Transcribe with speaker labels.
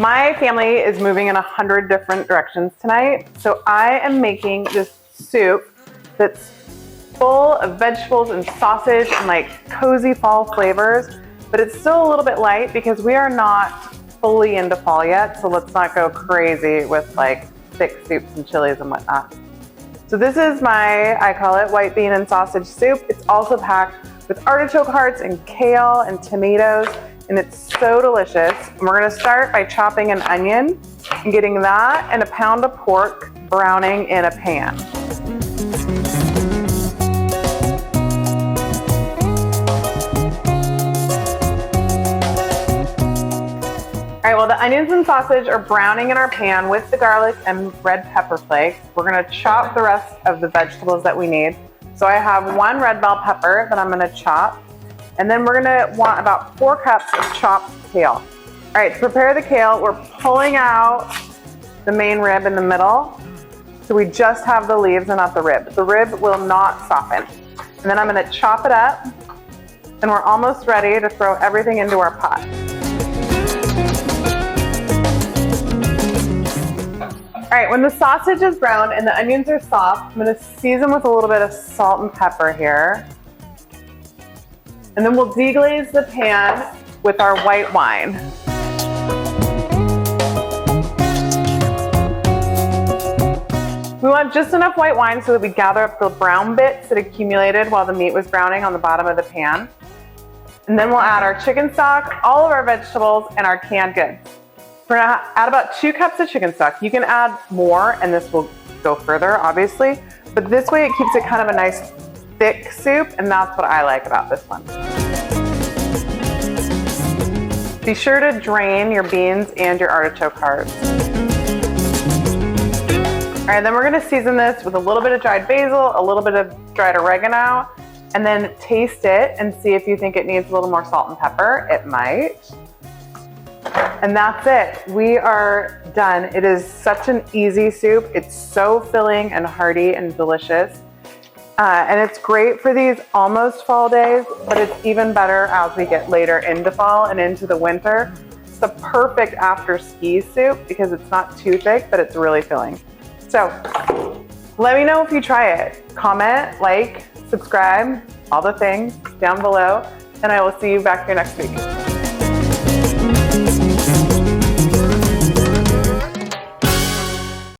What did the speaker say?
Speaker 1: My family is moving in 100 different directions tonight, so I am making this soup that's full of vegetables and sausage and like cozy fall flavors, but it's still a little bit light because we are not fully into fall yet, so let's not go crazy with like thick soups and chilies and whatnot. So this is I call it white bean and sausage soup. It's also packed with artichoke hearts and kale and tomatoes, and it's so delicious. And we're gonna start by chopping an onion and getting that and a pound of pork browning in a pan. All right, well, the onions and sausage are browning in our pan with the garlic and red pepper flakes. We're gonna chop the rest of the vegetables that we need. So I have 1 red bell pepper that I'm gonna chop. And then we're gonna want about 4 cups of chopped kale. All right, to prepare the kale, we're pulling out the main rib in the middle. So we just have the leaves and not the rib. The rib will not soften. And then I'm gonna chop it up, and we're almost ready to throw everything into our pot. All right, when the sausage is brown and the onions are soft, I'm gonna season with a little bit of salt and pepper here. And then we'll deglaze the pan with our white wine. We want just enough white wine so that we gather up the brown bits that accumulated while the meat was browning on the bottom of the pan. And then we'll add our chicken stock, all of our vegetables, and our canned goods. We're gonna add about 2 cups of chicken stock. You can add more and this will go further, obviously, but this way it keeps it kind of a nice thick soup, and that's what I like about this one. Be sure to drain your beans and your artichoke hearts. All right, then we're gonna season this with a little bit of dried basil, a little bit of dried oregano, and then taste it and see if you think it needs a little more salt and pepper. It might. And that's it. We are done. It is such an easy soup. It's so filling and hearty and delicious. And it's great for these almost fall days, but it's even better as we get later into fall and into the winter. It's the perfect after ski soup because it's not too thick, but it's really filling. So let me know if you try it. Comment, like, subscribe, all the things down below, and I will see you back here next week.